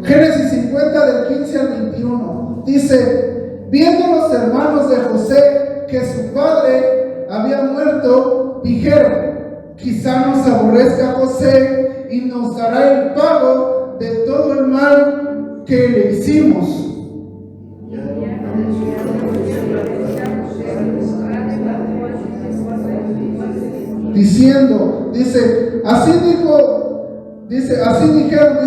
Génesis 50 del 15 al 21. Dice: viendo los hermanos de José que su padre había muerto, dijeron: quizá nos aborrezca José y nos dará el pago de todo el mal que le hicimos. Diciendo, así dijeron,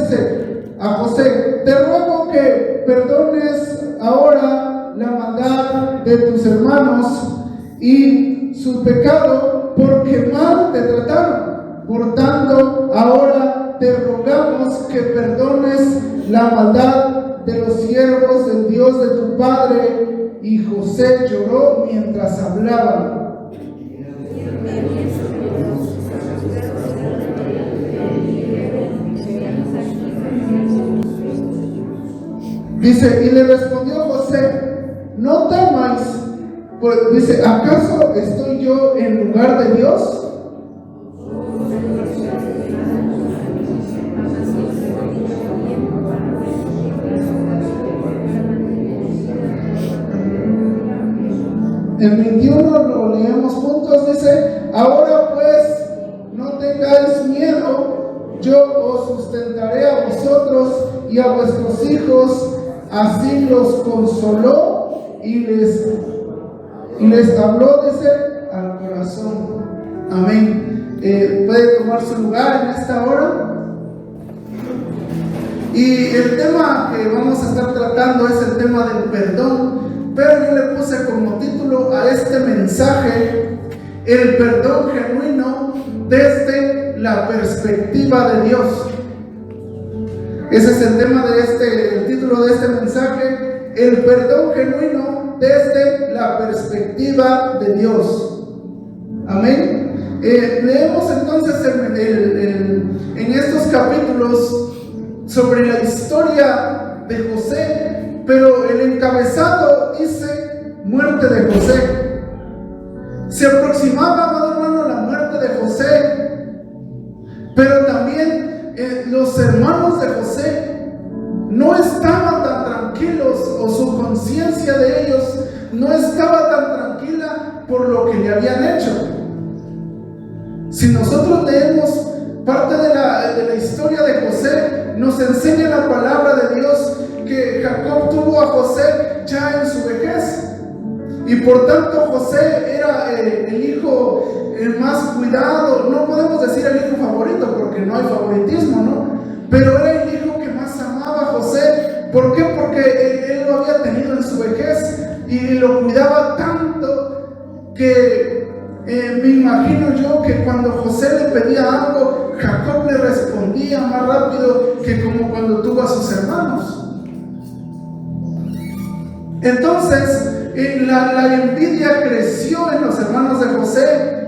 a José: te ruego que perdones ahora la maldad de tus hermanos y su pecado, porque mal te trataron. Por tanto, ahora te rogamos que perdones la maldad de los siervos del Dios de tu padre. Y José lloró mientras hablaban. Y le respondió José: no temáis, pues, ¿acaso estoy yo en lugar de Dios? El 21 lo leemos juntos. Ahora pues no tengáis miedo, yo os sustentaré a vosotros y a vuestros hijos. Así los consoló y les habló al corazón. Amén. Puede tomar su lugar en esta hora. Y el tema que vamos a estar tratando es el tema del perdón, pero yo le puse como título a este mensaje: el perdón genuino desde la perspectiva de Dios. Ese es el tema el título de este mensaje: el perdón genuino desde la perspectiva de Dios. Amén. Leemos entonces en estos capítulos sobre la historia de José, pero el encabezado dice: muerte de José. Se aproximaba, amado hermano, la muerte de José, pero también los hermanos de José no estaban tan tranquilos, o su conciencia de ellos no estaba tan tranquila por lo que le habían hecho. Si nosotros leemos parte de la historia de José, nos enseña la palabra de Dios que Jacob tuvo a José ya en su vejez, y por tanto José era el hijo el más cuidado. No podemos decir el hijo favorito porque no hay favoritismo, ¿no? Pero era el hijo que más amaba a José. ¿Por qué? Porque él lo había tenido en su vejez y lo cuidaba tanto que me imagino yo que cuando José le pedía algo, Jacob le respondía más rápido que como cuando tuvo a sus hermanos. Entonces la envidia creció en los hermanos de José,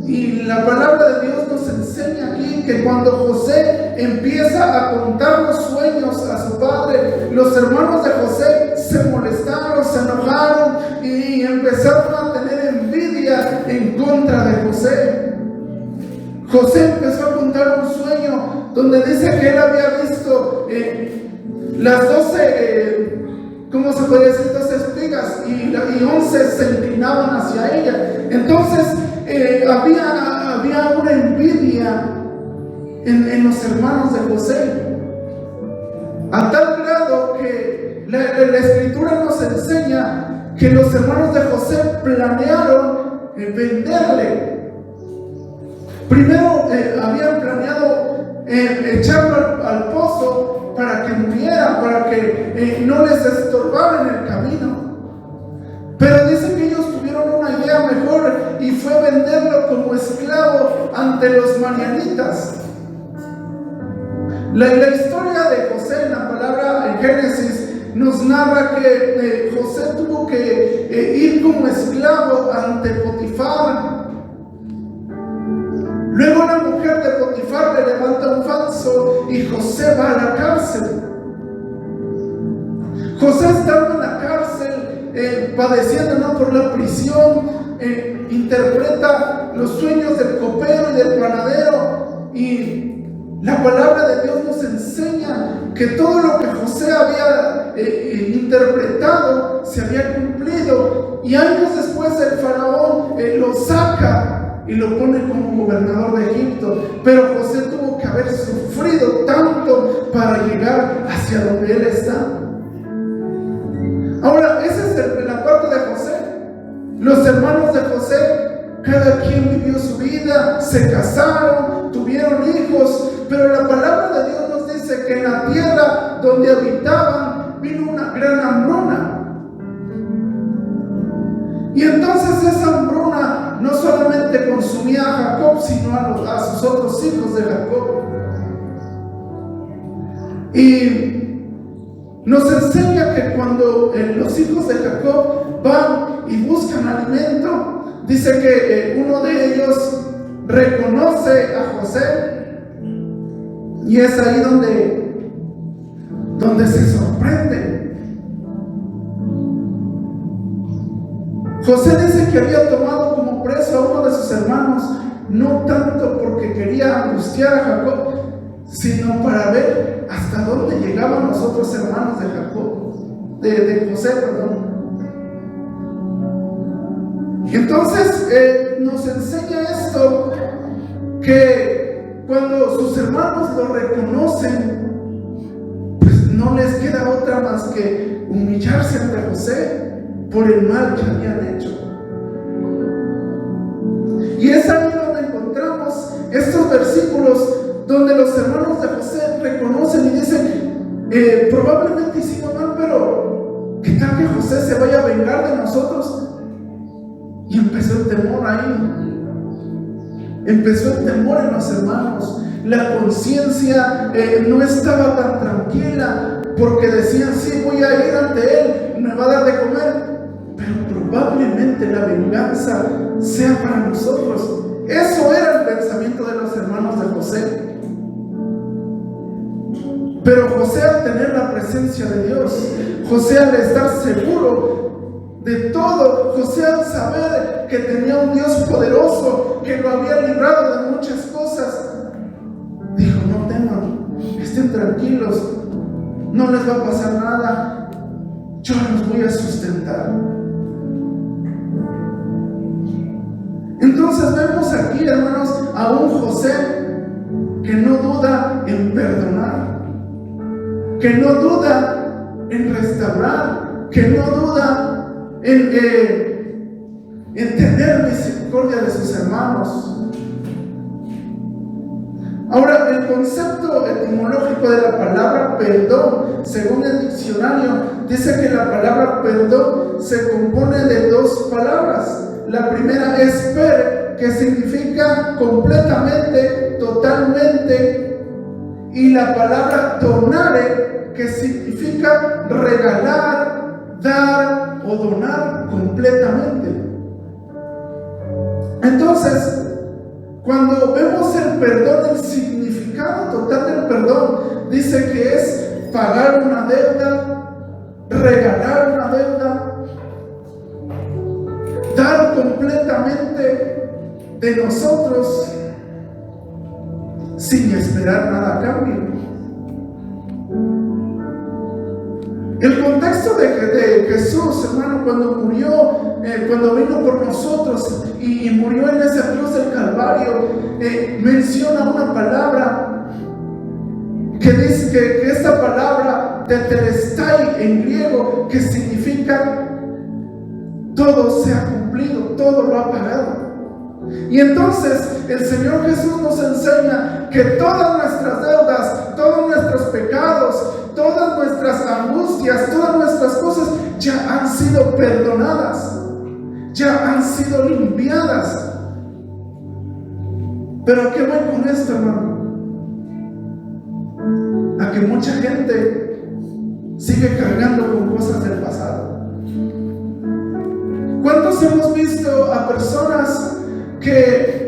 y la palabra de Dios nos enseña aquí que cuando José empieza a contar los sueños a su padre, los hermanos de José se molestaron, se enojaron y empezaron a tener envidia en contra de José. José empezó a contar un sueño donde dice que él había visto las 12 ¿cómo se puede decir? 12 espigas y 11 se inclinaban hacia ella. Entonces había una envidia en los hermanos de José, a tal grado que la escritura nos enseña que los hermanos de José planearon venderle. Primero habían planeado echarlo al pozo para que muriera, para que no les estorbara en el camino. Pero dicen que ellos tuvieron una idea mejor, y fue venderlo como esclavo ante los madianitas. La historia de José en la palabra en Génesis nos narra que José tuvo que ir como esclavo ante Potifar. Luego la mujer de Potifar le levanta un falso y José va a la cárcel. José, estando en la cárcel, padeciendo por la prisión, interpreta los sueños del copero y del panadero, y La palabra de Dios nos enseña que todo lo que José había interpretado se había cumplido, y años después el faraón lo saca y lo pone como gobernador de Egipto. Pero José tuvo que haber sufrido tanto para llegar hacia donde él está. Ahora, esa es la parte de José. Los hermanos de José, cada quien vivió su vida, se casaron, tuvieron hijos, pero la palabra de Dios nos dice que en la tierra donde habitaban vino una gran hambruna. Y entonces esa hambruna no solamente consumía a Jacob, sino a sus otros hijos de Jacob. Y nos enseña que cuando los hijos de Jacob van y buscan alimento, dice que uno de ellos reconoce a José, y es ahí donde se sorprende. José dice que había tomado como preso a uno de sus hermanos, no tanto porque quería angustiar a Jacob, sino para ver hasta dónde llegaban los otros hermanos de Jacob, de José, perdón. Y entonces nos enseña esto, que cuando sus hermanos lo reconocen, pues no les queda otra más que humillarse ante José por el mal que habían hecho. Y es ahí donde encontramos estos versículos donde los hermanos de José reconocen y dicen, probablemente hicimos mal, pero ¿qué tal que José se vaya a vengar de nosotros? Y empezó el temor ahí. Empezó el temor en los hermanos. La conciencia no estaba tan tranquila, porque decían, sí, voy a ir ante él, me va a dar de comer, pero probablemente la venganza sea para nosotros. Eso era el pensamiento de los hermanos de José. Pero José, al tener la presencia de Dios, José, al estar seguro de todo, José, al saber que tenía un Dios poderoso que lo había librado de muchas cosas, dijo, no teman, estén tranquilos, no les va a pasar nada, yo los voy a sustentar. Entonces vemos aquí, hermanos, a un José que no duda en perdonar, que no duda en restaurar, que no duda en tener misericordia de sus hermanos. Ahora, el concepto etimológico de la palabra perdón, según el diccionario, dice que la palabra perdón se compone de dos palabras. La primera es per, que significa completamente, totalmente, y la palabra donare, que significa regalar, dar o donar completamente. Entonces, cuando vemos el perdón, el significado total del perdón dice que es pagar una deuda, regalar una deuda, dar completamente de nosotros sin esperar nada a cambio. El contexto de Jesús, hermano, cuando murió, cuando vino por nosotros y murió en esa cruz del Calvario, menciona una palabra que dice que esta palabra tetelestai en griego, que significa todo se ha cumplido, todo lo ha pagado. Y entonces el Señor Jesús nos enseña que todas nuestras deudas, todos nuestros pecados, todas nuestras angustias, todas nuestras cosas ya han sido perdonadas, ya han sido limpiadas. Pero ¿a qué voy con esto, hermano? A que mucha gente sigue cargando con cosas del pasado. ¿Cuántos hemos visto a personas que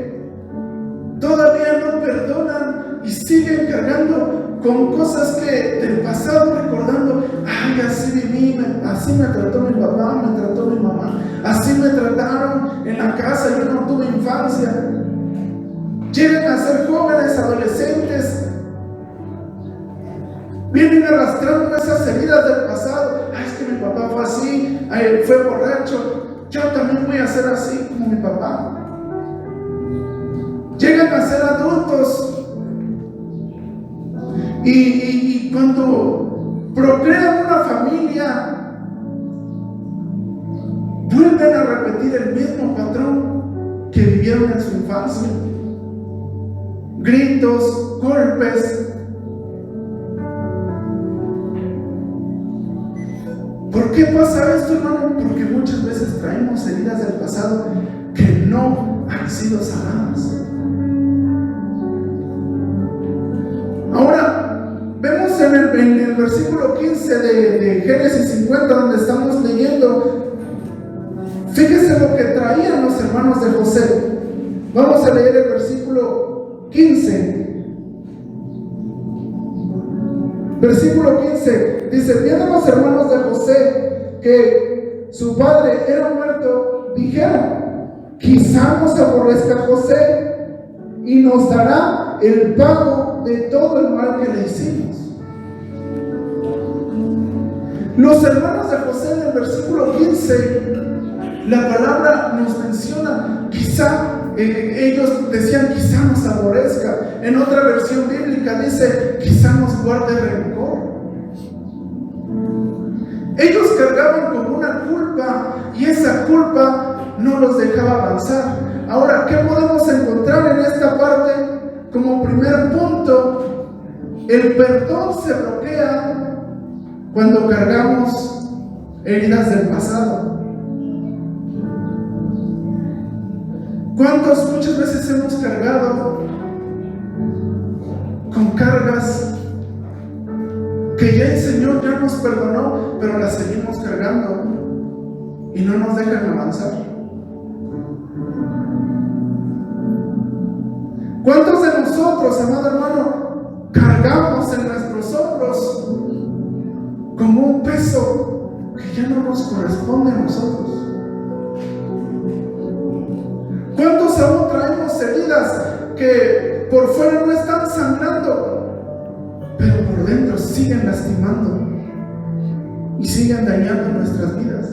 todavía no perdonan y siguen cargando con cosas que del pasado, recordando, ay, así viví, así me trató mi papá, me trató mi mamá, así me trataron en la casa, yo no tuve infancia? Llegan a ser jóvenes, adolescentes, Vienen arrastrando esas heridas del pasado. Ay, es que mi papá fue así, ay, fue borracho. Yo también voy a ser así como mi papá. Llegan a ser adultos y cuando procrean una familia, vuelven a repetir el mismo patrón que vivieron en su infancia. Gritos, golpes. ¿Por qué pasa esto, hermano? Porque muchas veces traemos heridas del pasado que no han sido sanadas. Ahora, vemos en el versículo 15 de Génesis 50, donde estamos leyendo, fíjese lo que traían los hermanos de José. Vamos a leer el versículo 15. Versículo 15 dice: viendo los hermanos de José que su padre era muerto, dijeron: quizá nos aborrezca José y nos dará el pago de todo el mal que le hicimos. Los hermanos de José, en el versículo 15, la palabra nos menciona quizá. Ellos decían: quizá nos aborrezca. En otra versión bíblica dice: quizá nos guarde rencor. Ellos cargaban con una culpa y esa culpa no los dejaba avanzar. Ahora, ¿qué podemos encontrar en esta parte? Como primer punto, el perdón se bloquea cuando cargamos heridas del pasado. ¿Cuántos muchas veces hemos cargado con cargas que ya el Señor ya nos perdonó, pero las seguimos cargando y no nos dejan avanzar? ¿Cuántos de nosotros, amado hermano, cargamos en nuestros hombros como un peso que ya no nos corresponde a nosotros? ¿Cuántos aún traemos heridas que por fuera no están sangrando, pero por dentro siguen lastimando y siguen dañando nuestras vidas?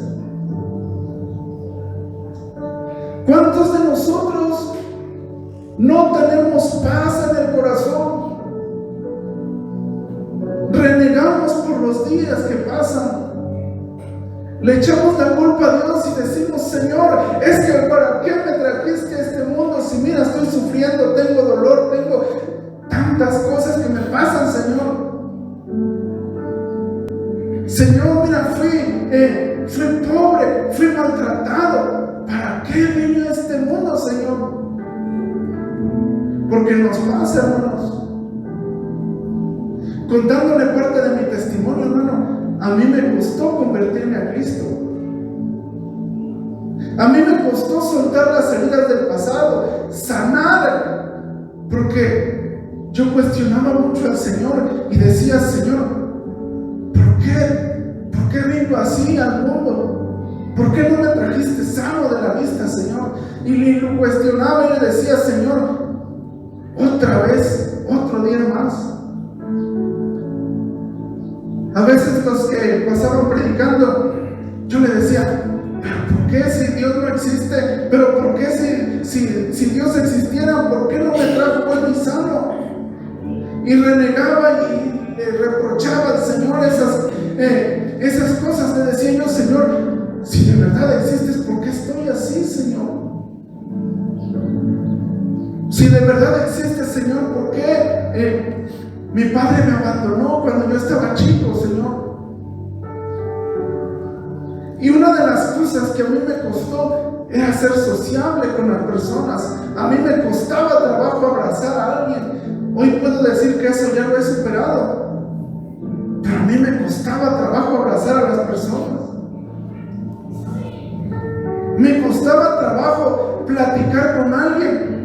¿Cuántos de nosotros no tenemos paz en el corazón? Renegamos por los días que pasan. Le echamos la culpa a Dios y decimos: Señor, es que ¿para qué me trajiste a este mundo si mira, estoy sufriendo, tengo dolor, tengo tantas cosas que me pasan, Señor? Señor, mira, fui pobre, fui maltratado. ¿Para qué vine a este mundo, Señor? Porque nos pasa, hermanos. Contándole parte de mi testimonio, hermano, a mí me costó convertirme a Cristo. A mí me costó soltar las heridas del pasado, sanar, porque yo cuestionaba mucho al Señor y decía: Señor, ¿por qué vengo así al mundo? ¿Por qué no me trajiste sano de la vista, Señor? Y lo cuestionaba y le decía: Señor, otra vez, otro día más. A veces los que pasaban predicando, yo le decía: ¿pero por qué si Dios no existe? ¿Pero por qué si Dios existiera? ¿Por qué no me trajo bueno y sano? Y renegaba y le reprochaba al Señor esas cosas. Le decía yo: Señor, si de verdad existes, ¿por qué estoy así, Señor? Si de verdad existes, Señor, ¿por qué mi padre me abandonó cuando yo estaba chico, Señor? Y una de las cosas que a mí me costó era ser sociable con las personas. A mí me costaba trabajo abrazar a alguien. Hoy puedo decir que eso ya lo he superado, pero a mí me costaba trabajo abrazar a las personas. Me costaba trabajo platicar con alguien.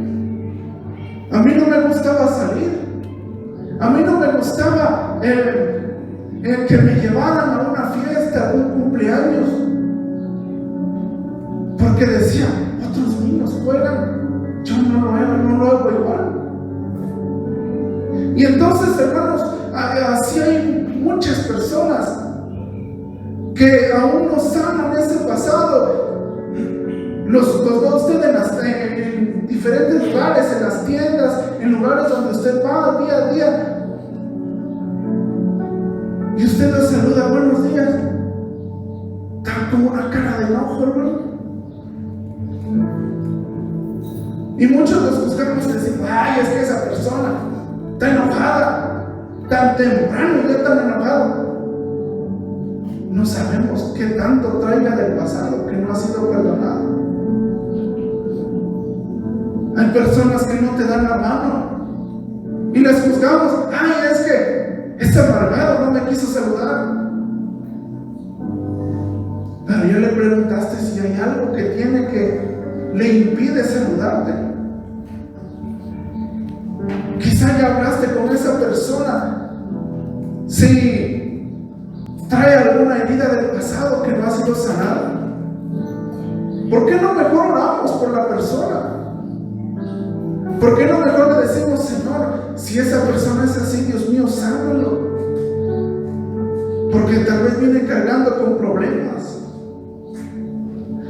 A mí no me gustaba salir. A mí no me gustaba que me llevaran a una fiesta, a un cumpleaños, porque decía: otros niños juegan, yo no lo hago igual. Y entonces, hermanos, así hay muchas personas que aún no sanan ese pasado. Los ve usted en diferentes lugares, en las tiendas, en lugares donde usted va día a día. Y usted los saluda, buenos días. Está como una cara de enojo, hermano. Y muchos los juzgamos y decimos, ay, es que esa persona está enojada, tan temprano y ya tan enojado. No sabemos qué tanto traiga del pasado que no ha sido perdonado. Hay personas que no te dan la mano y les juzgamos, ay, es que este amargado no me quiso saludar. Pero ya le preguntaste si hay algo que tiene que le impide saludarte. Quizá ya hablaste con esa persona si trae alguna herida del pasado que no ha sido sanada. ¿Por qué no mejor oramos por la persona? ¿Por qué no mejor le decimos, Señor, si esa persona es así, Dios mío, sánalo? Porque tal vez viene cargando con problemas.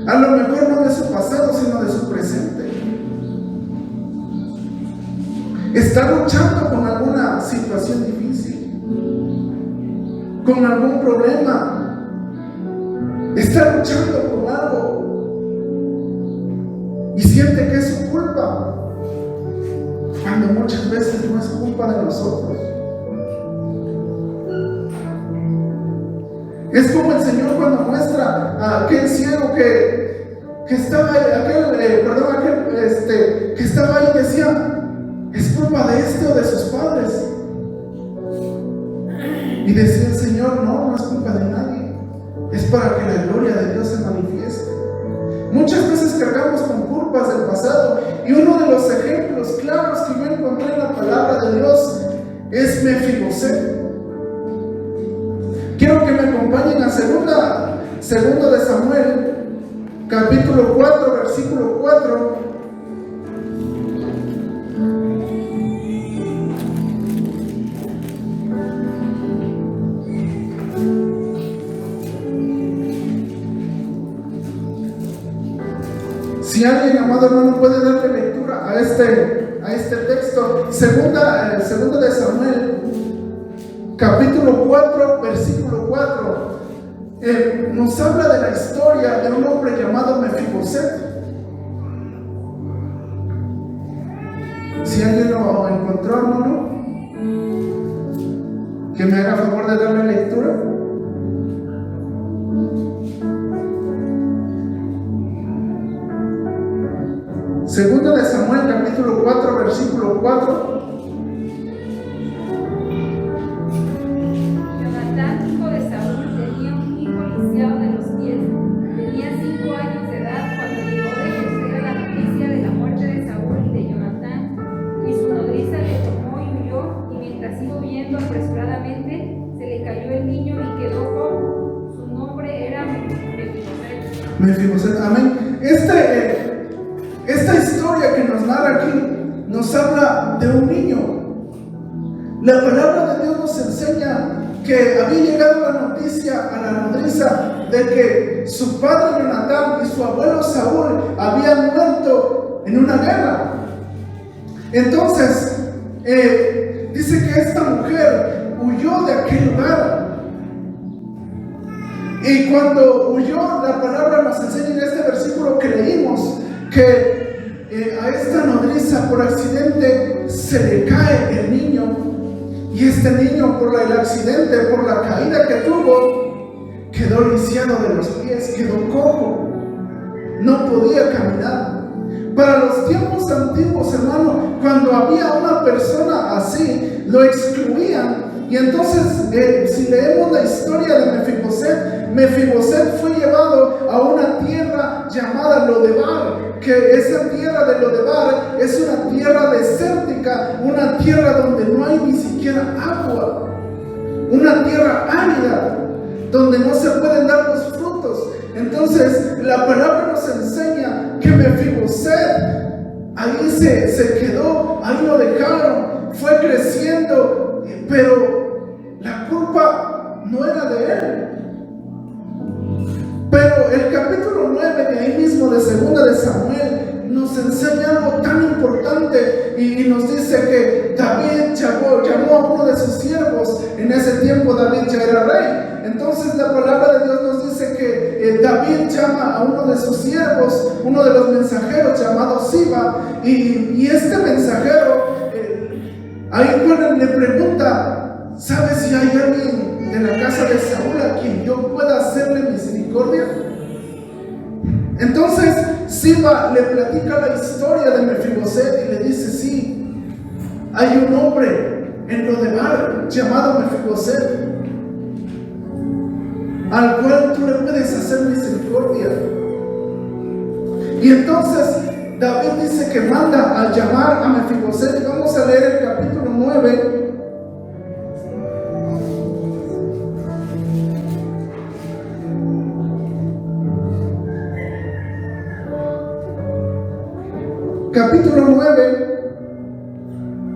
A lo mejor no de su pasado, sino de su presente. Está luchando con alguna situación difícil, con algún problema. Está luchando con algo y siente que es su culpa, cuando muchas veces no es culpa de nosotros. Es como el Señor cuando muestra a aquel ciego que estaba ahí, que estaba ahí y decía, es culpa de este o de sus padres. Y decía el Señor, no es culpa de nadie, es para que la gloria de Dios se manifieste. Muchas veces cargamos con culpas del pasado, y uno de los ejemplos claros que yo encontré en la palabra de Dios es Mefiboset. Quiero que me acompañen a segundo de Samuel, capítulo 4, versículo 4. Si alguien, amado hermano, puede darle lectura a este texto, segunda de Samuel, capítulo 4, versículo 4, nos habla de la historia de un hombre llamado Mefiboset. Si alguien lo encontró, hermano, que me haga favor de darle lectura. Segunda de Samuel, capítulo 4, versículo 4. Jonatán, hijo de Saúl, tenía un hijo lisiado de los pies. Tenía 5 años de edad cuando llegó de Jezreel la noticia de la muerte de Saúl y de Jonatán, y su nodriza le tomó y huyó, y mientras iba huyendo apresuradamente, se le cayó el niño y quedó cojo. Su nombre era Mefiboset. Mefiboset, amén. Esta historia que nos narra aquí nos habla de un niño. La palabra de Dios nos enseña que había llegado la noticia a la nodriza de que su padre Jonatán y su abuelo Saúl habían muerto en una guerra. Entonces, dice que esta mujer huyó de aquel lugar. Y cuando huyó, la palabra nos enseña en este versículo que leímos que a esta nodriza por accidente se le cae el niño, y este niño por el accidente, por la caída que tuvo, quedó lisiado de los pies, quedó cojo, no podía caminar. Para los tiempos antiguos, hermano, cuando había una persona así, lo excluían. Y entonces, si leemos la historia de Mefiboset fue llevado a una tierra llamada Lodebar, que esa tierra de Lodebar es una tierra desértica, una tierra donde no hay ni siquiera agua, una tierra árida, donde no se pueden dar los frutos. Entonces, la palabra nos enseña que Mefiboset ahí se quedó, ahí lo dejaron, fue creciendo, pero la culpa de él. Pero el capítulo 9 de ahí mismo de Segunda de Samuel nos enseña algo tan importante y nos dice que David llamó a uno de sus siervos. En ese tiempo David ya era rey. Entonces la palabra de Dios nos dice que David llama a uno de sus siervos, uno de los mensajeros llamado Siba, y este mensajero ahí le pregunta: ¿sabes si hay alguien de la casa de Saúl a quien yo pueda hacerle misericordia? Entonces Siba le platica la historia de Mefiboset y le dice: sí, hay un hombre en Lodebar llamado Mefiboset, al cual tú le puedes hacer misericordia. Y entonces David dice que manda a llamar a Mefiboset, y vamos a leer el capítulo 9. Capítulo 9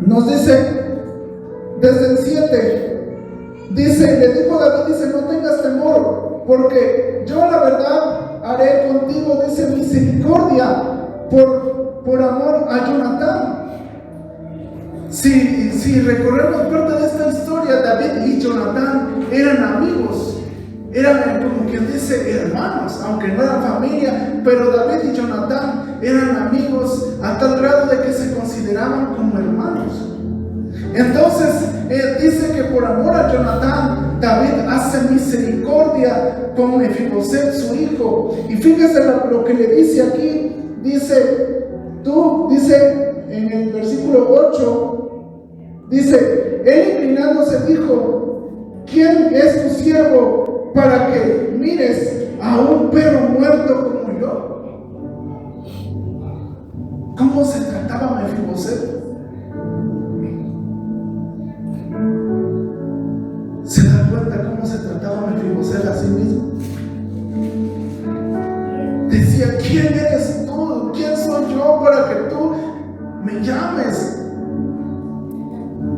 nos dice desde el 7, dice, le dijo David, dice: no tengas temor, porque yo la verdad haré contigo, dice, misericordia por amor a Jonatán. Si recorremos parte de esta historia, David y Jonatán eran amigos, eran como quien dice hermanos, aunque no eran familia, pero David y Jonatán eran amigos a tal grado de que se consideraban como hermanos. Entonces dice que por amor a Jonatán, David hace misericordia con Mefiboset, su hijo. Y fíjese lo que le dice aquí. Dice en el versículo 8, dice: él inclinándose dijo: ¿quién es tu siervo para que mires a un perro muerto como yo? ¿Cómo se trataba Mefiboset? ¿Se da cuenta cómo se trataba Mefiboset a sí mismo? Decía: ¿quién eres tú? ¿Quién soy yo para que tú me llames?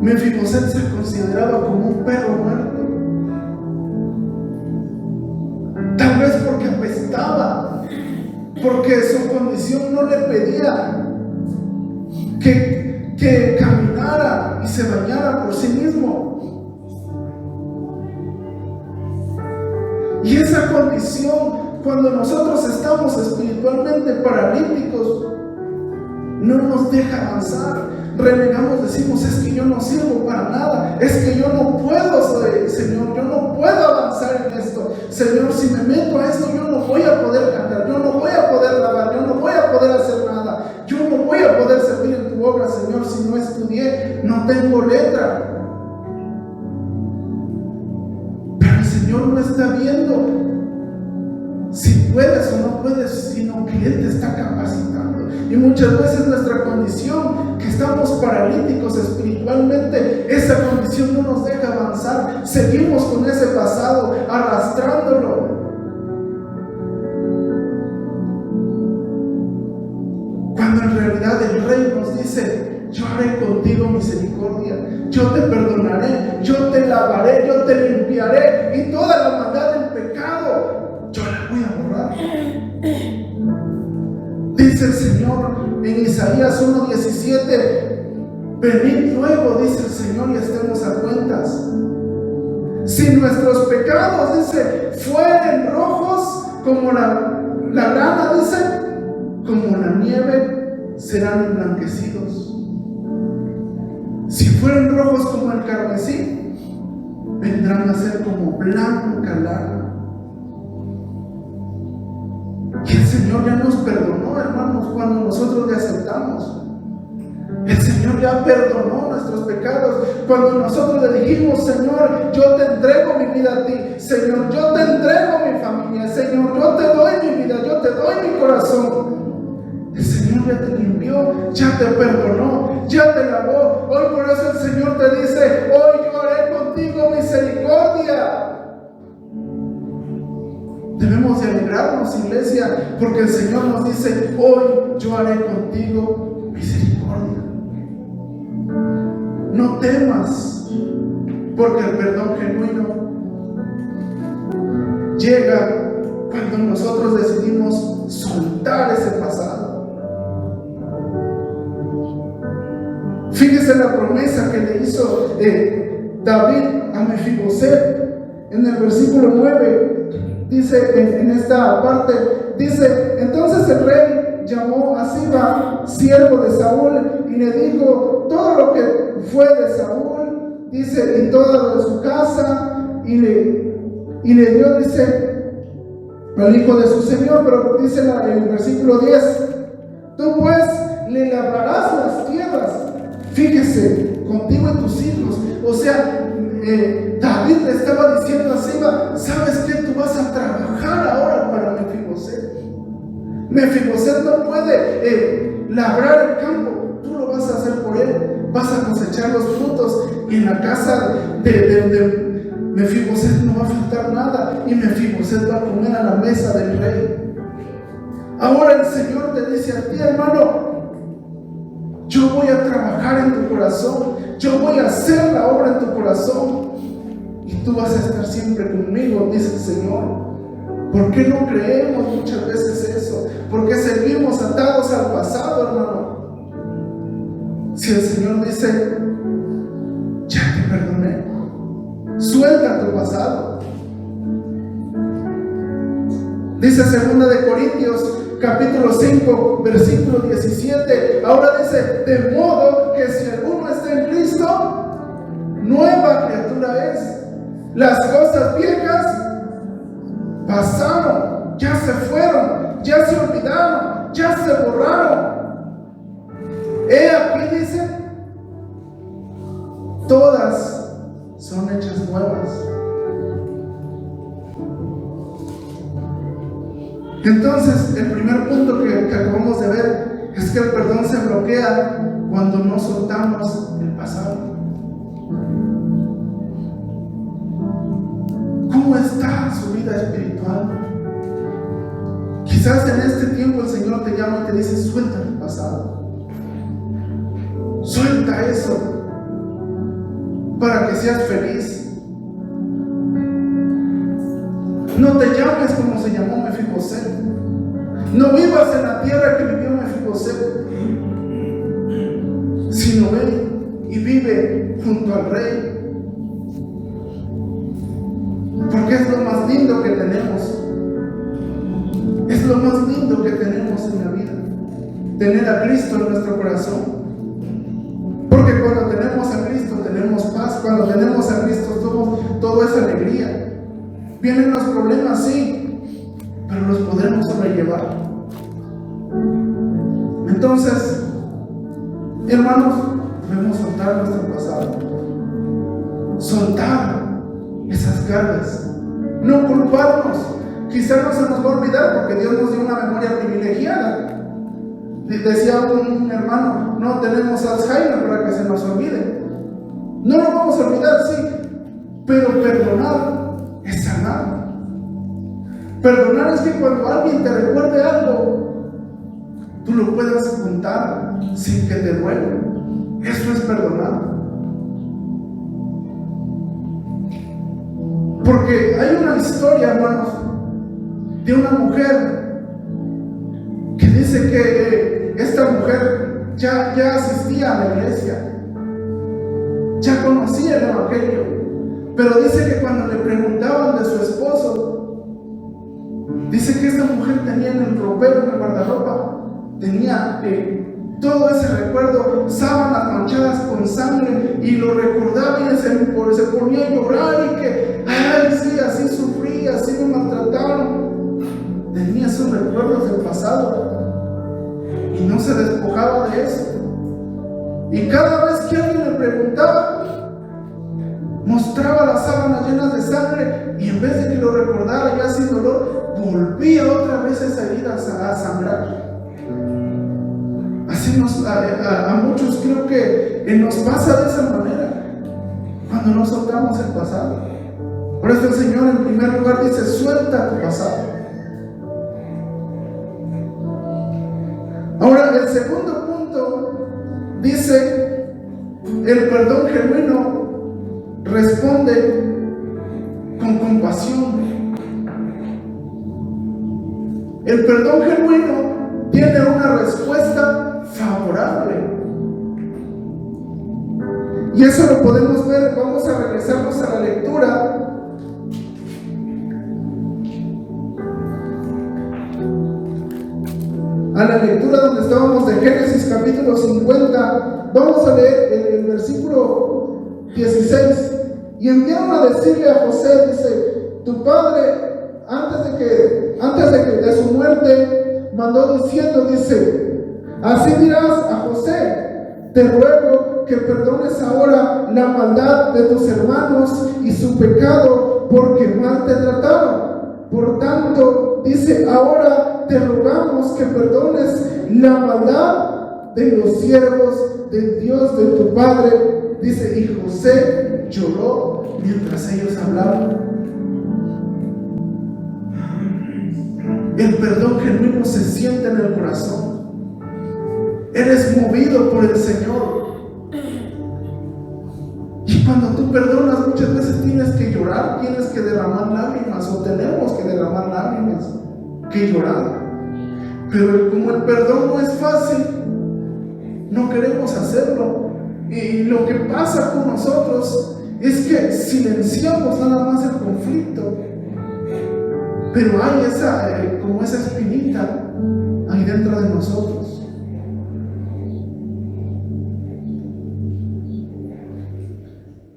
Mefiboset se consideraba como un perro muerto. Tal vez porque apestaba, porque su condición no le pedía que caminara y se bañara por sí mismo. Y esa condición, cuando nosotros estamos espiritualmente paralíticos, no nos deja avanzar. Renegamos, decimos: es que yo no sirvo para nada, es que yo no puedo, Señor, yo no puedo avanzar en esto. Señor, si me meto a esto, yo no voy a poder cantar, yo no voy a poder lavar, yo no voy a poder hacer nada, yo no voy a poder servir en tu obra, Señor, si no estudié, no tengo letra. Pero el Señor no está viendo si puedes o no puedes, sino que Él te está capacitando. Y muchas veces nuestra condición, que estamos paralíticos espiritualmente, esa condición no nos deja avanzar. Seguimos con ese pasado, arrastrándolo. Cuando en realidad el Rey nos dice: yo haré contigo misericordia, yo te perdonaré, yo te lavaré, yo te limpiaré, y toda la maldad del pecado yo la voy a borrar. Dice el Señor en Isaías 1:17: venid luego, dice el Señor, y estemos a cuentas. Si nuestros pecados, dice, fueren rojos como la grana, dice, como la nieve, serán emblanquecidos. Si fueren rojos como el carmesí, vendrán a ser como blanca lana. Y el Señor ya nos perdonó, hermanos, cuando nosotros le aceptamos. El Señor ya perdonó nuestros pecados cuando nosotros le dijimos: Señor, yo te entrego mi vida a ti. Señor, yo te entrego mi familia. Señor, yo te doy mi vida, yo te doy mi corazón. El Señor ya te limpió, ya te perdonó, ya te lavó. Hoy por eso el Señor te dice: hoy yo haré contigo misericordia. Debemos de alegrarnos, iglesia, porque el Señor nos dice: hoy yo haré contigo misericordia. No temas, porque el perdón genuino llega cuando nosotros decidimos soltar ese pasado. Fíjese la promesa que le hizo David a Mefiboset en el versículo 9. Dice en esta parte, dice: entonces el rey llamó a Siba, siervo de Saúl, y le dijo todo lo que fue de Saúl, dice, y todo lo de su casa, y le dio, dice, al hijo de su señor. Pero dice en el versículo 10: tú pues le labrarás las tierras, fíjese, contigo y tus hijos. O sea, David le estaba diciendo a Siba: ¿sabes qué? Tú vas a trabajar ahora para Mefiboset. Mefiboset no puede labrar el campo, tú lo vas a hacer por él. Vas a cosechar los frutos, y en la casa de Mefiboset no va a faltar nada, y Mefiboset va a comer a la mesa del rey. Ahora el Señor te dice a ti, hermano: yo voy a trabajar en tu corazón, yo voy a hacer la obra en tu corazón, y tú vas a estar siempre conmigo, dice el Señor. ¿Por qué no creemos muchas veces eso? ¿Por qué seguimos atados al pasado, hermano? Si el Señor dice: ya te perdoné, suelta tu pasado. Dice 2 de Corintios capítulo 5 versículo 17. Ahora dice: de modo que si alguno está en Cristo, nueva criatura es. Las cosas viejas pasaron, ya se fueron, ya se olvidaron, ya se borraron. Aquí dice: todas son hechas nuevas. Entonces, el primer punto que acabamos de ver es que el perdón se bloquea cuando no soltamos el pasado. ¿Cómo está su vida espiritual? Quizás en este tiempo el Señor te llama y te dice: suelta tu pasado, suelta eso para que seas feliz. No te llames como se llamó Mefiboset. No vivas en la tierra que vivió Mefiboset, sino ven y vive junto al rey. Porque es lo más lindo que tenemos. Es lo más lindo que tenemos en la vida, tener a Cristo en nuestro corazón. Porque cuando tenemos a Cristo tenemos paz. Cuando tenemos a Cristo todo es alegría. Vienen los problemas, sí, pero los podremos sobrellevar. Entonces, hermanos, debemos soltar nuestro pasado, soltar esas cargas, no culparnos. Quizás no se nos va a olvidar porque Dios nos dio una memoria privilegiada. Decía un hermano: no tenemos Alzheimer para que se nos olvide. No lo vamos a olvidar, sí, pero perdonar es sanar. Perdonar es que cuando alguien te recuerde algo, tú lo puedas contar sin que te duela. Eso es perdonar. Porque hay una historia, hermanos, de una mujer que dice que esta mujer ya asistía a la iglesia, ya conocía el evangelio, pero dice que cuando le preguntaban de su esposo, dice que esta mujer tenía en el ropero, en el guardarropa, tenía todo ese recuerdo, sábanas manchadas con sangre, y lo recordaba y se ponía a llorar, y que, ay, sí, así sufrí, así me maltrataron. Tenía esos recuerdos del pasado y no se despojaba de eso. Y cada vez que alguien le preguntaba, mostraba las sábanas llenas de sangre, y en vez de que lo recordara ya sin dolor, volvía otra vez esa herida a sangrar. Así a muchos creo que nos pasa de esa manera cuando no soltamos el pasado. Por eso el Señor en primer lugar dice: suelta tu pasado. Ahora, el segundo punto dice: el perdón genuino responde con compasión. El perdón genuino tiene una respuesta favorable. Y eso lo podemos ver. Vamos a regresarnos a la lectura. A la lectura donde estábamos de Génesis capítulo 50. Vamos a leer el versículo 16. Y enviaron a decirle a José, dice, tu padre, antes de su muerte, mandó diciendo, dice, así dirás a José, te ruego que perdones ahora la maldad de tus hermanos y su pecado, porque mal te trataron. Por tanto, dice, ahora te rogamos que perdones la maldad de los siervos del Dios de tu padre. Dice, y José lloró mientras ellos hablaban. El perdón genuino se siente en el corazón. Eres movido por el Señor. Y cuando tú perdonas, muchas veces tienes que llorar, tienes que derramar lágrimas, o tenemos que derramar lágrimas, que llorar. Pero como el perdón no es fácil, no queremos hacerlo. Y lo que pasa con nosotros es que silenciamos nada más el conflicto. Pero hay esa espinita ahí dentro de nosotros.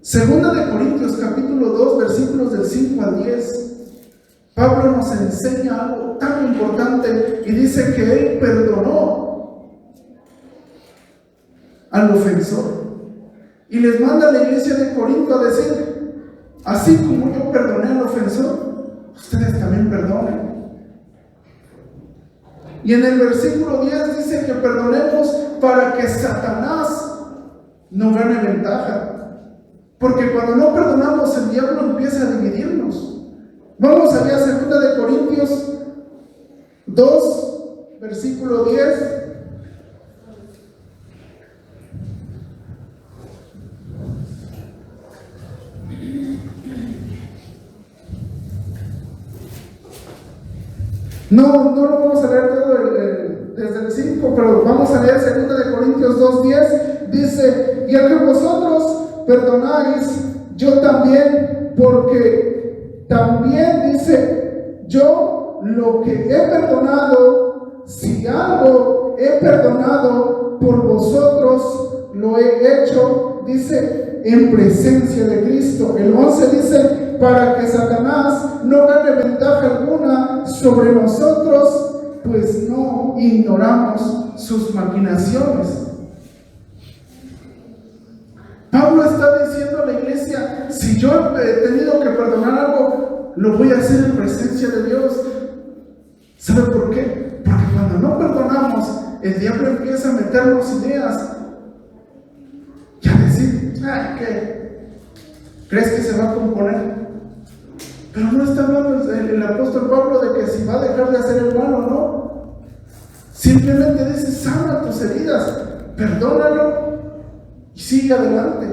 Segunda de Corintios capítulo 2 versículos del 5 al 10. Pablo nos enseña algo tan importante y dice que él perdonó al ofensor. Y les manda a la iglesia de Corinto a decir, así como yo perdoné al ofensor, ustedes también perdonen. Y en el versículo 10 dice que perdonemos para que Satanás no gane ventaja. Porque cuando no perdonamos, el diablo empieza a dividirnos. Vamos allá a 2 de Corintios 2, versículo 10. No lo vamos a leer todo desde el 5, pero vamos a leer 2 de Corintios 2:10. Dice, y a que vosotros perdonáis, yo también, porque también dice, yo lo que he perdonado, si algo he perdonado por vosotros, lo he hecho, dice, en presencia de Cristo. El 11 dice, para que Satanás no gane ventaja alguna sobre nosotros, pues no ignoramos sus maquinaciones. Pablo está diciendo a la iglesia, si yo he tenido que perdonar algo, lo voy a hacer en presencia de Dios. ¿Sabe por qué? Porque cuando no perdonamos, el diablo empieza a meternos ideas y a decir, ¿qué? ¿Crees que se va a componer? Pero no está hablando el apóstol Pablo de que si va a dejar de hacer el mal o no. Simplemente dice, sana tus heridas, perdónalo y sigue adelante.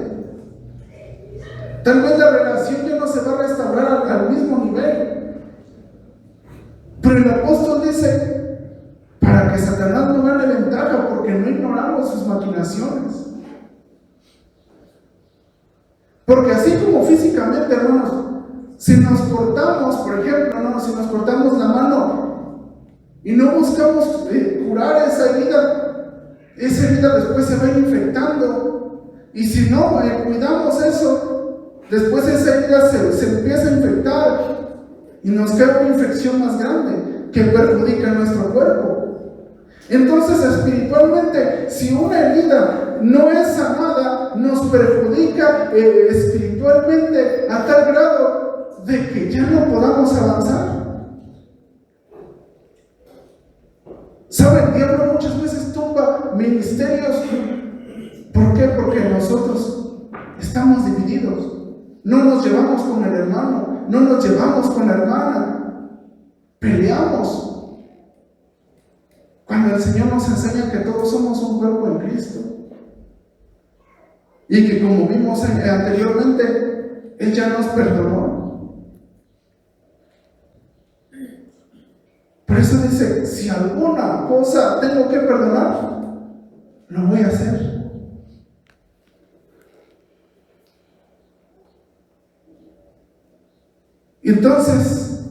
Tal vez la relación ya no se va a restaurar al mismo nivel, pero el apóstol dice, para que Satanás no gane ventaja, porque no ignoramos sus maquinaciones. Porque así como físicamente, hermanos, si nos cortamos, por ejemplo, si nos cortamos la mano y no buscamos curar esa herida después se va a ir infectando. Y si no cuidamos eso, después esa herida se empieza a infectar y nos queda una infección más grande que perjudica nuestro cuerpo. Entonces, espiritualmente, si una herida no es sanada, nos perjudica espiritualmente a tal grado de que ya no podamos avanzar. ¿Sabe? El diablo muchas veces tumba ministerios. ¿Por qué? Porque nosotros estamos divididos. No nos llevamos con el hermano, no nos llevamos con la hermana. Peleamos. Cuando el Señor nos enseña que todos somos un cuerpo en Cristo. Y que como vimos anteriormente, Él ya nos perdonó. Por eso dice, si alguna cosa tengo que perdonar, lo voy a hacer. Entonces,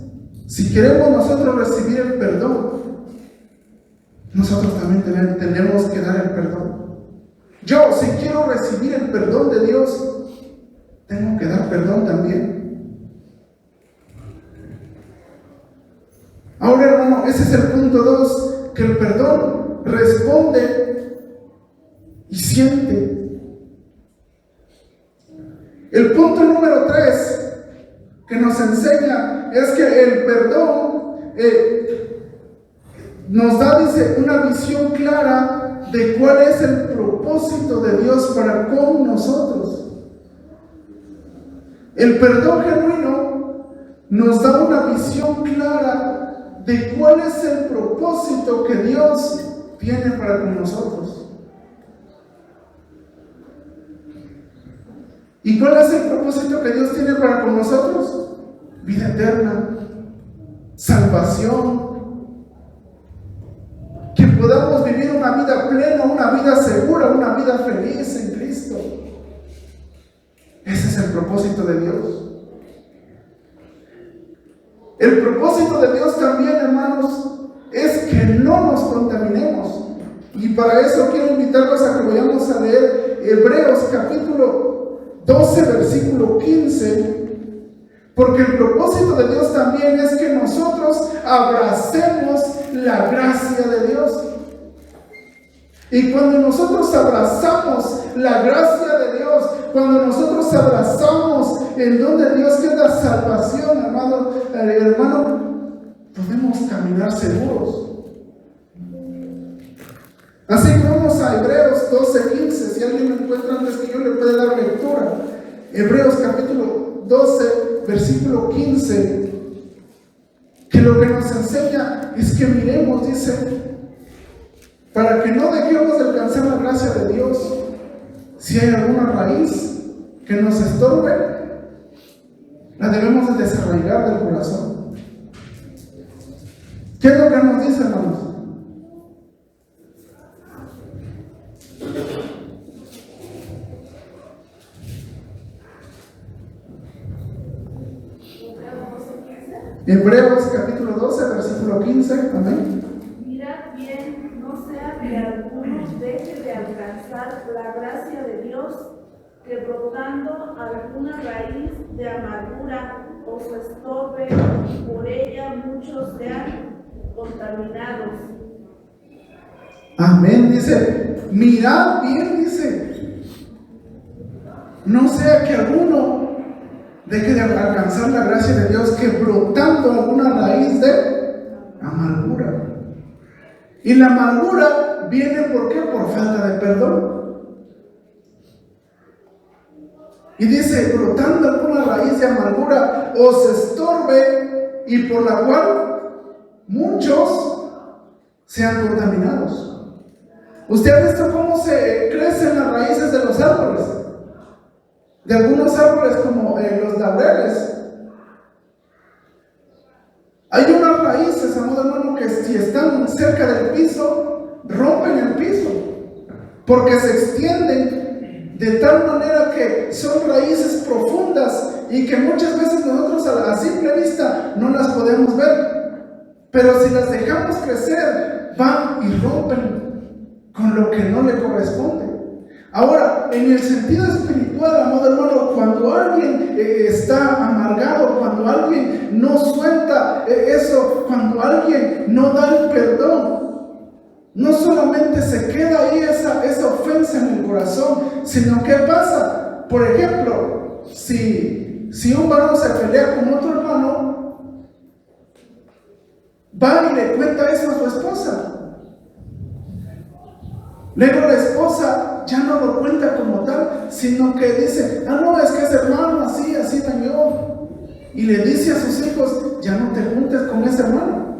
si queremos nosotros recibir el perdón, nosotros también tenemos que dar el perdón. Yo, si quiero recibir el perdón de Dios, tengo que dar perdón también. Ahora, hermano, ese es el punto 2, que el perdón responde y siente. El punto número 3 que nos enseña es que el perdón nos da, dice, una visión clara de cuál es el propósito de Dios para con nosotros. El perdón genuino nos da una visión clara de cuál es el propósito que Dios tiene para con nosotros. ¿Y cuál es el propósito que Dios tiene para con nosotros? Vida eterna, salvación, que podamos vivir una vida plena, una vida segura, una vida feliz en Cristo. Ese es el propósito de Dios. El propósito de Dios también, hermanos, es que no nos contaminemos. Y para eso quiero invitarlos a que vayamos a leer Hebreos capítulo 12, versículo 15, porque el propósito de Dios también es que nosotros abracemos la gracia de Dios. Y cuando nosotros abrazamos la gracia de Dios, cuando nosotros abrazamos el don de Dios, que es la salvación, hermano, podemos caminar seguros. Así que vamos a Hebreos 12:15. Si alguien me encuentra antes que yo, le puede dar lectura. Hebreos capítulo 12, versículo 15. Que lo que nos enseña es que miremos, dice, para que no dejemos de alcanzar la gracia de Dios. Si hay alguna raíz que nos estorbe, la debemos de desarraigar del corazón. ¿Qué es lo que nos dice, hermanos? Hebreos capítulo 12, versículo 15, amén. Mirad bien, no sea que alguno deje de alcanzar la gracia de Dios, que brotando alguna raíz de amargura os estorbe, y por ella muchos sean contaminados. Amén, dice, mirad bien, dice, no sea que alguno deje de alcanzar la gracia de Dios, que brotando alguna raíz de amargura. Y la amargura viene, ¿por qué? Por falta de perdón. Y dice, brotando alguna raíz de amargura os estorbe, y por la cual muchos sean contaminados. ¿Usted ha visto cómo se crecen las raíces de los árboles? De algunos árboles como los laureles. Hay unas raíces, amado hermano, que si están cerca del piso, rompen el piso, porque se extienden de tal manera que son raíces profundas y que muchas veces nosotros a simple vista no las podemos ver. Pero si las dejamos crecer, van y rompen con lo que no le corresponde. Ahora, en el sentido espiritual, amado hermano, cuando alguien está amargado, cuando alguien no suelta eso, cuando alguien no da el perdón, no solamente se queda ahí esa ofensa en el corazón, sino que pasa. Por ejemplo, si un varón se pelea con otro hermano, va y le cuenta eso a su esposa. Luego la esposa ya no lo cuenta como tal, sino que dice, no, es que ese hermano así dañó. Y le dice a sus hijos, ya no te juntes con ese hermano.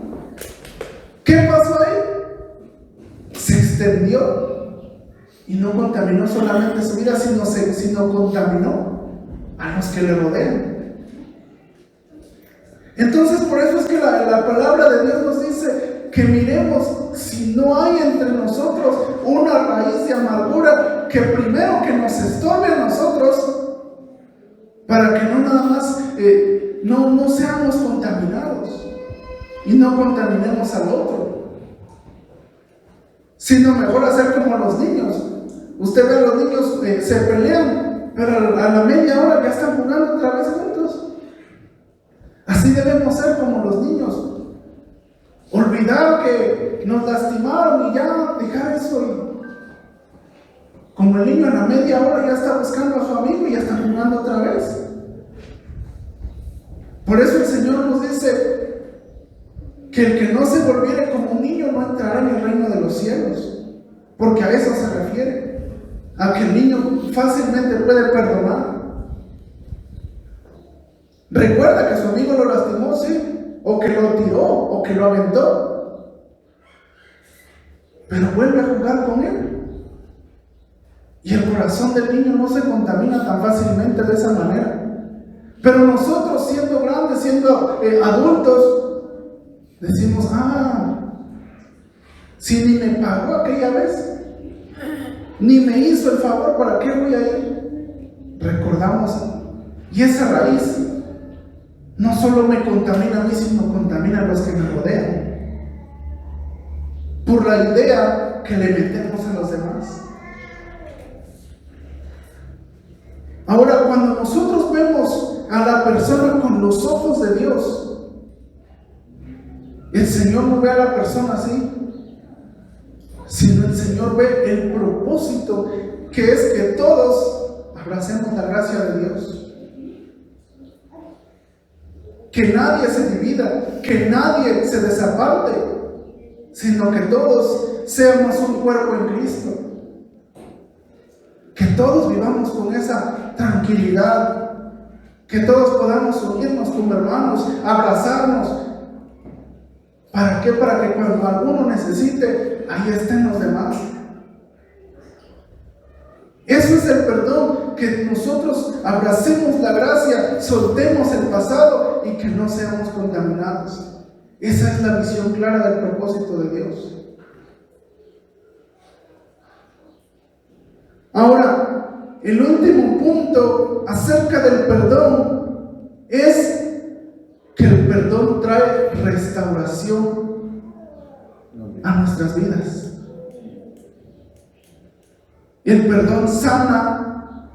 ¿Qué pasó ahí? Se extendió y no contaminó solamente su vida, sino contaminó a los que le rodean. Entonces, por eso es que la palabra de Dios nos dice que miremos si no hay entre nosotros una raíz de amargura que primero que nos estorbe a nosotros, para que no nada más no seamos contaminados y no contaminemos al otro, sino mejor hacer como los niños. Usted ve a los niños se pelean, pero a la media hora ya están jugando otra vez juntos. Así debemos ser como los niños. Olvidar que nos lastimaron y ya dejar eso. Como el niño a la media hora ya está buscando a su amigo y ya está jugando otra vez. Por eso el Señor nos dice que el que no se volviere como un niño no entrará en el reino de los cielos. Porque a eso se refiere, a que el niño fácilmente puede perdonar. Recuerda que su amigo lo lastimó, sí, o que lo tiró, o que lo aventó, pero vuelve a jugar con él. Y el corazón del niño no se contamina tan fácilmente de esa manera. Pero nosotros, siendo grandes, siendo adultos, decimos: si ni me pagó aquella vez, ni me hizo el favor, ¿para qué voy a ir? Recordamos, y esa raíz no solo me contamina a mí, sino contamina a los que me rodean, por la idea que le metemos a los demás. Ahora, cuando nosotros vemos a la persona con los ojos de Dios, el Señor no ve a la persona así, sino el Señor ve el propósito, que es que todos abracemos la gracia de Dios, que nadie se divida, que nadie se desaparte, sino que todos seamos un cuerpo en Cristo, que todos vivamos con esa tranquilidad, que todos podamos unirnos como hermanos, abrazarnos. ¿Para qué? Para que cuando alguno necesite, ahí estén los demás. Eso es el perdón, que nosotros abracemos la gracia, soltemos el pasado y que no seamos contaminados. Esa es la visión clara del propósito de Dios. Ahora, el último punto acerca del perdón es que el perdón trae restauración a nuestras vidas. El perdón sana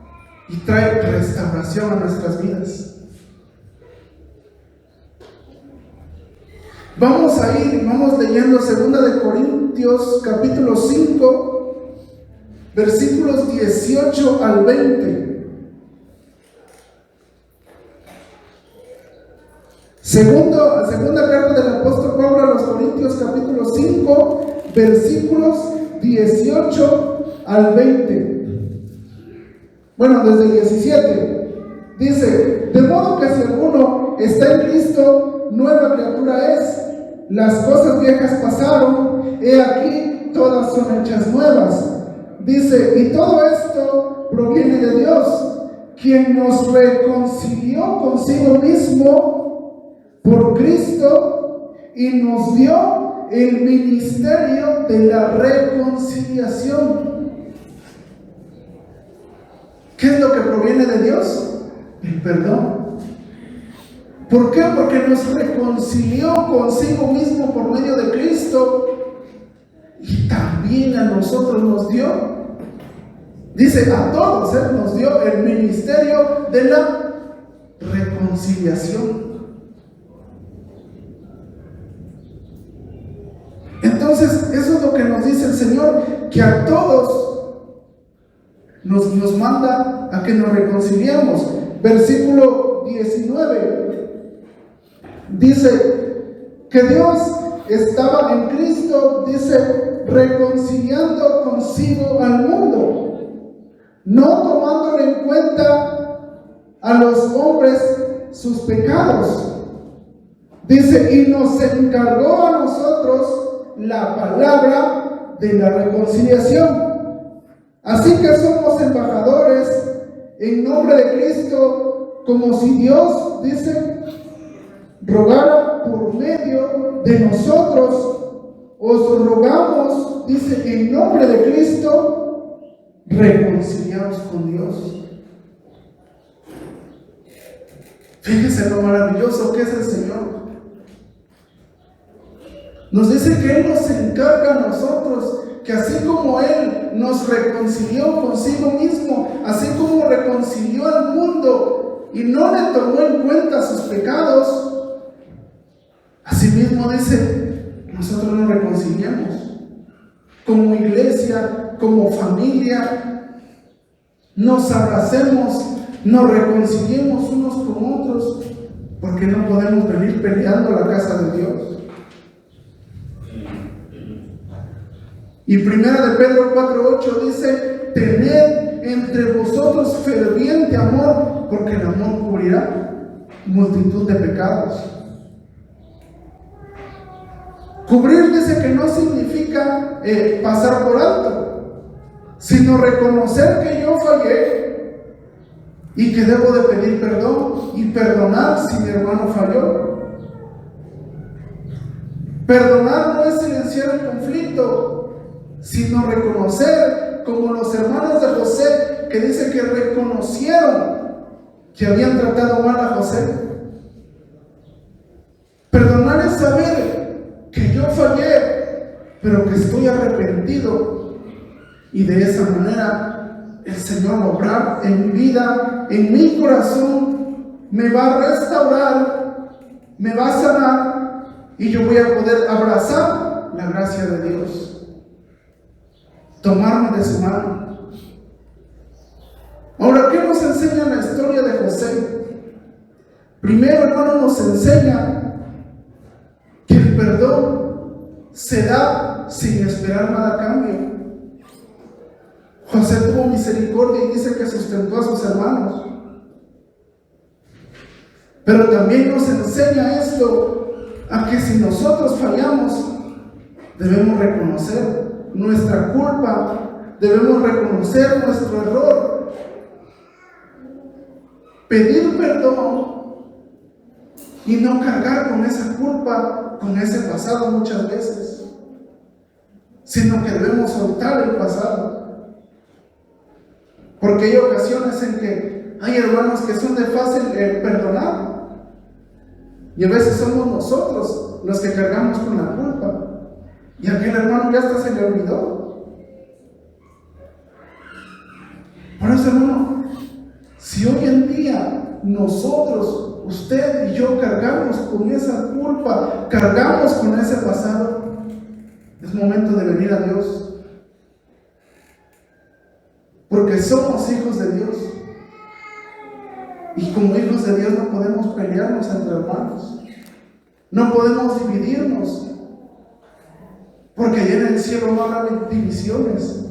y trae restauración a nuestras vidas. Vamos leyendo 2 Corintios capítulo 5, versículos 18 al 20. Segunda carta del apóstol Pablo a los Corintios capítulo 5, versículos 18 al 20. Bueno, desde el 17. Dice: de modo que si alguno está en Cristo, nueva criatura es. Las cosas viejas pasaron, he aquí todas son hechas nuevas. Dice: y todo esto proviene de Dios, quien nos reconcilió consigo mismo por Cristo y nos dio el ministerio de la reconciliación. ¿Qué es lo que proviene de Dios? El perdón. ¿Por qué? Porque nos reconcilió consigo mismo por medio de Cristo y también a nosotros nos dio, dice a todos, nos dio el ministerio de la reconciliación. Entonces, eso es lo que nos dice el Señor, que a todos nos manda a que nos reconciliemos. Versículo 19 dice que Dios estaba en Cristo, dice, reconciliando consigo al mundo, no tomándole en cuenta a los hombres sus pecados. Dice, y nos encargó a nosotros la palabra de la reconciliación. Así que somos embajadores en nombre de Cristo, como si Dios, dice, rogara por medio de nosotros. os rogamos, dice, en nombre de Cristo, reconciliaos con Dios. Fíjese lo maravilloso que es el Señor. Nos dice que Él nos encarga a nosotros, que así como Él nos reconcilió consigo mismo, así como reconcilió al mundo y no le tomó en cuenta sus pecados, asimismo dice, nosotros nos reconciliamos como iglesia, como familia, nos abracemos, nos reconciliemos unos con otros, porque no podemos venir peleando a la casa de Dios. Y primera de Pedro 4:8 dice, tened entre vosotros ferviente amor, porque el amor cubrirá multitud de pecados. Cubrir dice que no significa pasar por alto, sino reconocer que yo fallé y que debo de pedir perdón y perdonar si mi hermano falló. Perdonar no es silenciar el conflicto, sino reconocer, como los hermanos de José, que dicen que reconocieron que habían tratado mal a José. Perdonar es saber que yo fallé, pero que estoy arrepentido, y de esa manera el Señor va a obrar en mi vida, en mi corazón, me va a restaurar, me va a sanar, y yo voy a poder abrazar la gracia de Dios, tomarme de su mano. Ahora, ¿qué nos enseña la historia de José? Primero, hermano, nos enseña que el perdón se da sin esperar nada a cambio. José tuvo misericordia y dice que sustentó a sus hermanos. Pero también nos enseña esto, a que si nosotros fallamos, debemos reconocer nuestra culpa, debemos reconocer nuestro error, pedir perdón y no cargar con esa culpa, con ese pasado muchas veces, sino que debemos soltar el pasado, porque hay ocasiones en que hay hermanos que son de fácil perdonar, y a veces somos nosotros los que cargamos con la culpa. Y aquel hermano ya hasta se le olvidó. Por eso, hermano, si hoy en día nosotros, usted y yo, cargamos con esa culpa, cargamos con ese pasado, es momento de venir a Dios. Porque somos hijos de Dios. Y como hijos de Dios no podemos pelearnos entre hermanos. No podemos dividirnos. Porque allá en el cielo no habrá divisiones.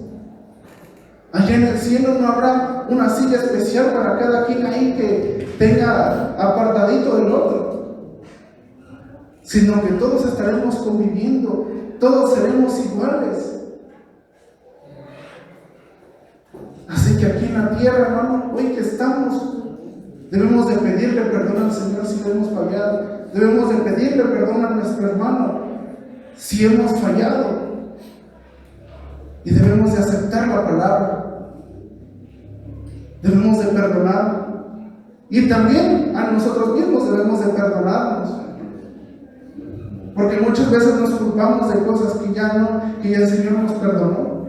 Allá en el cielo no habrá una silla especial para cada quien ahí que tenga apartadito del otro, sino que todos estaremos conviviendo, todos seremos iguales. Así que aquí en la tierra, hermano, hoy que estamos, debemos de pedirle perdón al Señor si hemos fallado, debemos de pedirle perdón a nuestro hermano si hemos fallado, y debemos de aceptar la palabra, debemos de perdonar, y también a nosotros mismos debemos de perdonarnos, porque muchas veces nos culpamos de cosas que ya el Señor nos perdonó.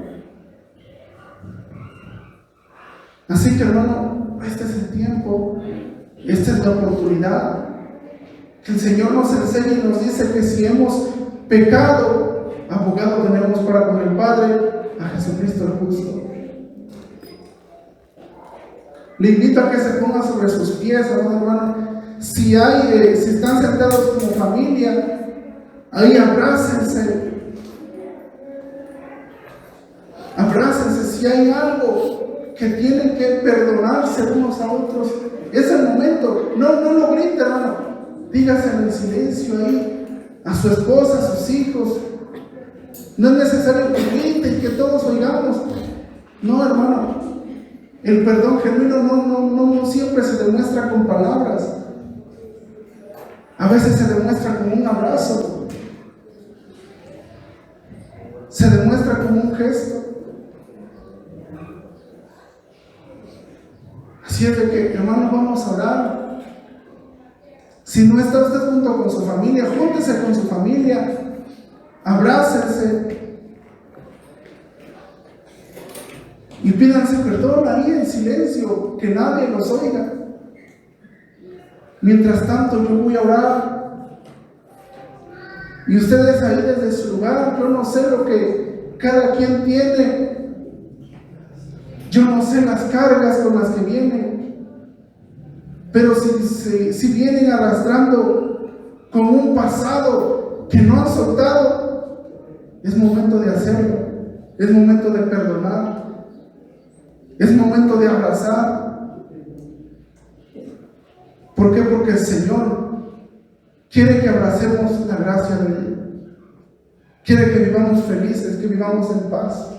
Así que, hermano, este es el tiempo, esta es la oportunidad que el Señor nos enseña y nos dice que si hemos pecado, abogado tenemos para con el Padre, a Jesucristo el justo. Le invito a que se ponga sobre sus pies, hermano. Si están sentados como familia, ahí abrácense. Abrácense. Si hay algo que tienen que perdonarse unos a otros, es el momento. No lo grite, hermano. Dígase en el silencio ahí a su esposa, a sus hijos. No es necesario que grite y que todos oigamos. No, hermano. El perdón genuino no siempre se demuestra con palabras. A veces se demuestra con un abrazo. un gesto. Así es de que, hermanos, vamos a orar. Si no está usted junto con su familia, júntese con su familia, abrácense y pídanse perdón ahí en silencio, que nadie los oiga. Mientras tanto, yo voy a orar y ustedes ahí desde su lugar. Yo no sé lo que cada quien tiene, yo no sé las cargas con las que vienen, pero si vienen arrastrando con un pasado que no han soltado, es momento de hacerlo, es momento de perdonar, es momento de abrazar. ¿Por qué? Porque el Señor quiere que abracemos la gracia de Él, quiere que vivamos felices, que vivamos en paz.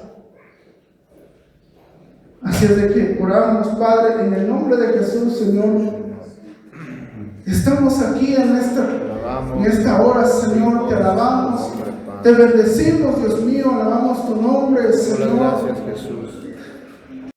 Así es de que oramos, Padre, en el nombre de Jesús, Señor. Estamos aquí en esta hora, Señor, te alabamos, te bendecimos, Dios mío, alabamos tu nombre, Señor. Gracias, Jesús.